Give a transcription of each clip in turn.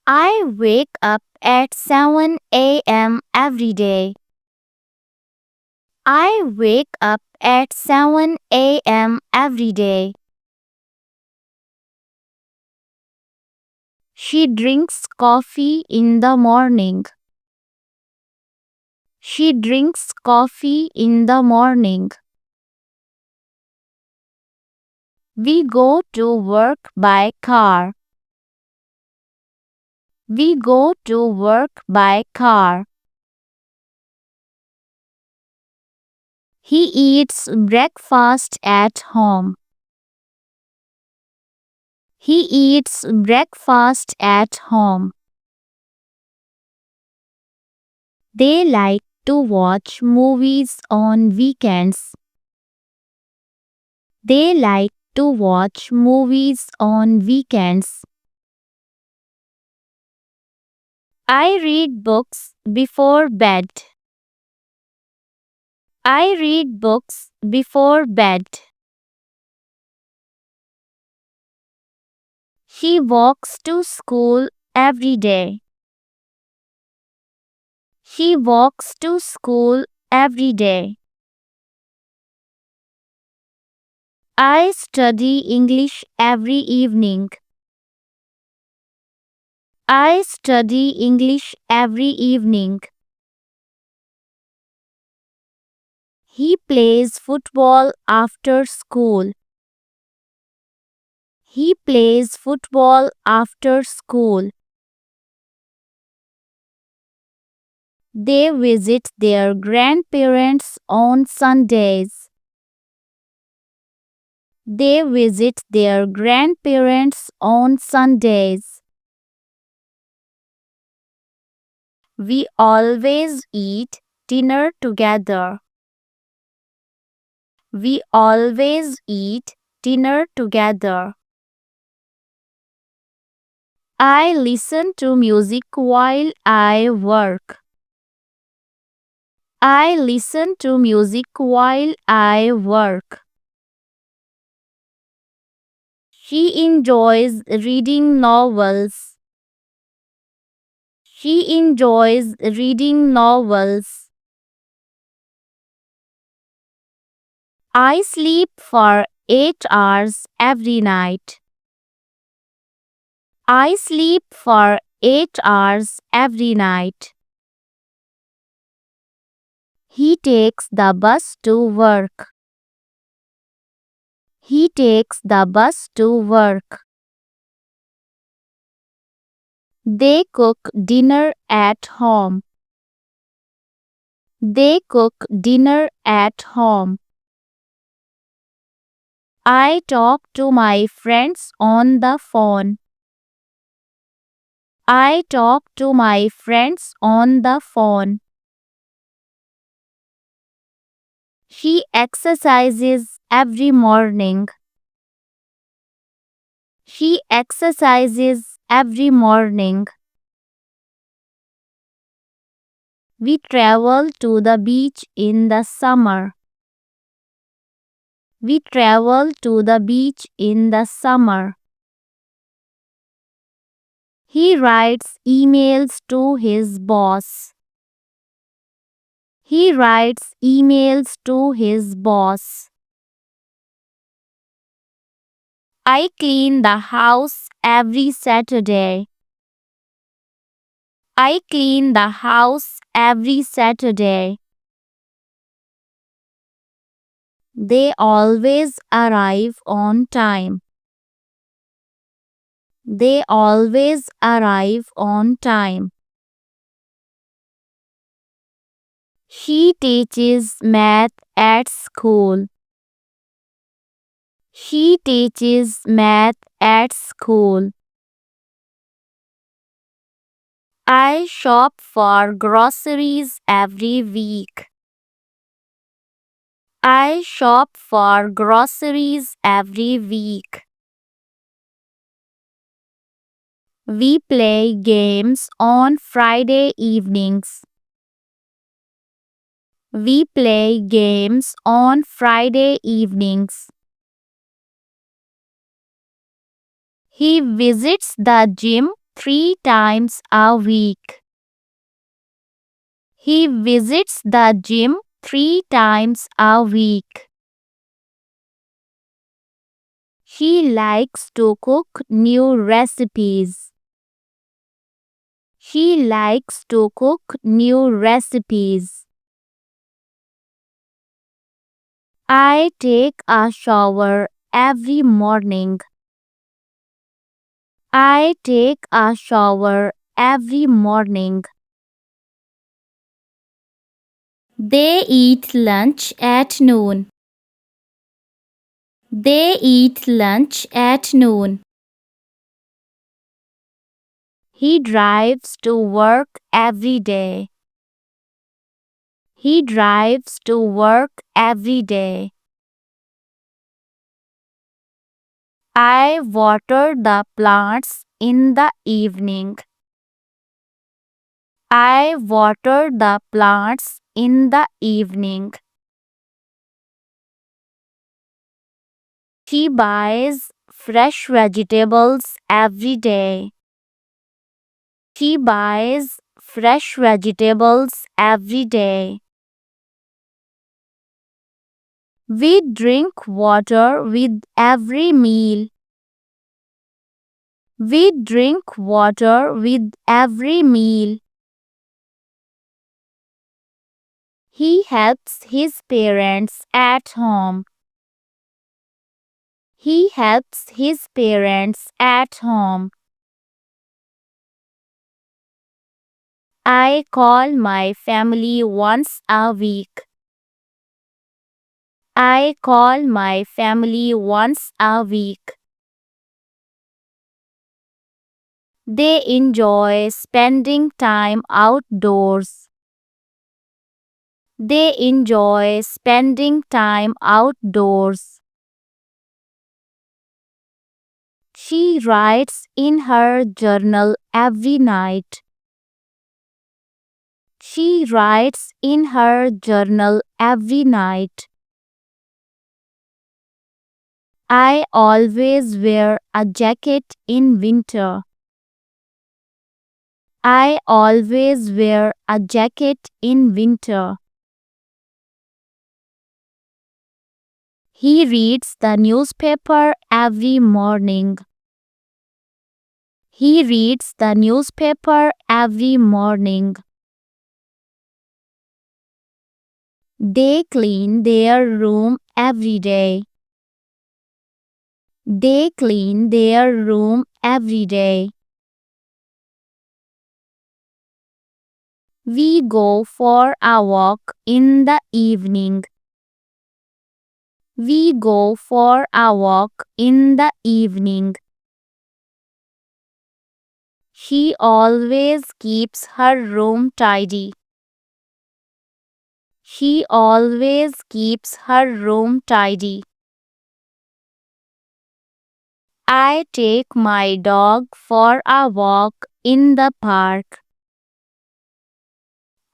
I wake up at 7 a.m. every day. I wake up at 7 a.m. every day. She drinks coffee in the morning. She drinks coffee in the morning. We go to work by car. We go to work by car. He eats breakfast at home. He eats breakfast at home. They like to watch movies on weekends. They like to watch movies on weekends. I read books before bed. I read books before bed. She walks to school every day. She walks to school every day. I study English every evening. I study English every evening. He plays football after school. He plays football after school. They visit their grandparents on Sundays. They visit their grandparents on Sundays. We always eat dinner together. We always eat dinner together. I listen to music while I work. I listen to music while I work. She enjoys reading novels. She enjoys reading novels. I sleep for 8 hours every night. I sleep for 8 hours every night. He takes the bus to work. He takes the bus to work. They cook dinner at home. They cook dinner at home. I talk to my friends on the phone. I talk to my friends on the phone. She exercises every morning. She exercises every morning. We travel to the beach in the summer. We travel to the beach in the summer. He writes emails to his boss. He writes emails to his boss. I clean the house every Saturday. I clean the house every Saturday. They always arrive on time. They always arrive on time. She teaches math at school. She teaches math at school. I shop for groceries every week. I shop for groceries every week. We play games on Friday evenings. We play games on Friday evenings. He visits the gym 3 times a week. He visits the gym 3 times a week. He likes to cook new recipes. He likes to cook new recipes. I take a shower every morning. I take a shower every morning. They eat lunch at noon. They eat lunch at noon. He drives to work every day. He drives to work every day. I water the plants in the evening. I water the plants in the evening. She buys fresh vegetables every day. She buys fresh vegetables every day. We drink water with every meal. We drink water with every meal. He helps his parents at home. He helps his parents at home. I call my family once a week. I call my family once a week. They enjoy spending time outdoors. They enjoy spending time outdoors. She writes in her journal every night. She writes in her journal every night. I always wear a jacket in winter. I always wear a jacket in winter. He reads the newspaper every morning. He reads the newspaper every morning. They clean their room every day. They clean their room every day. We go for a walk in the evening. We go for a walk in the evening. She always keeps her room tidy. She always keeps her room tidy. I take my dog for a walk in the park.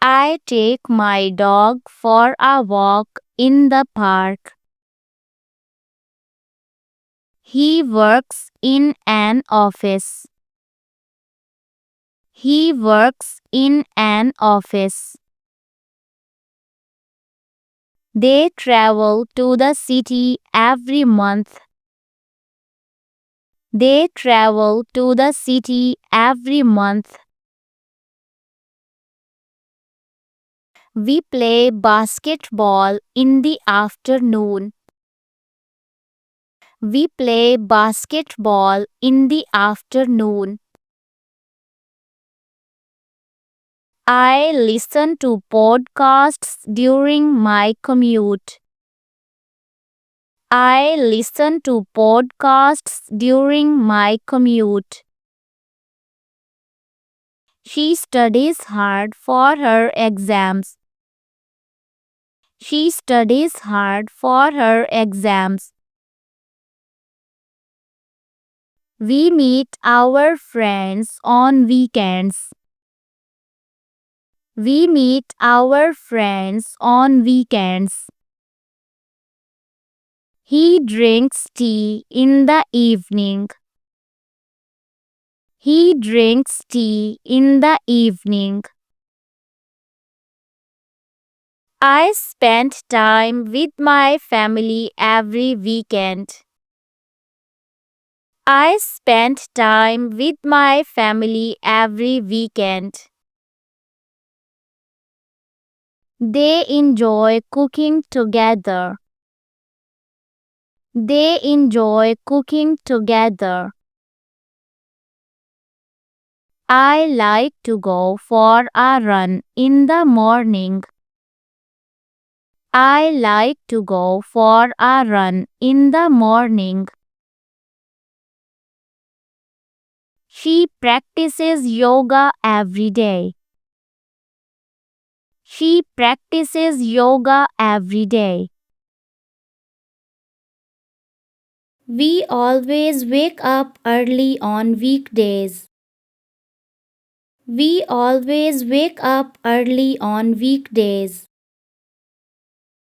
I take my dog for a walk in the park. He works in an office. He works in an office. They travel to the city every month. They travel to the city every month. We play basketball in the afternoon. We play basketball in the afternoon. I listen to podcasts during my commute. I listen to podcasts during my commute. She studies hard for her exams. She studies hard for her exams. We meet our friends on weekends. We meet our friends on weekends. He drinks tea in the evening. He drinks tea in the evening. I spend time with my family every weekend. I spend time with my family every weekend. They enjoy cooking together. They enjoy cooking together. I like to go for a run in the morning. I like to go for a run in the morning. She practices yoga every day. She practices yoga every day. We always wake up early on weekdays. We always wake up early on weekdays.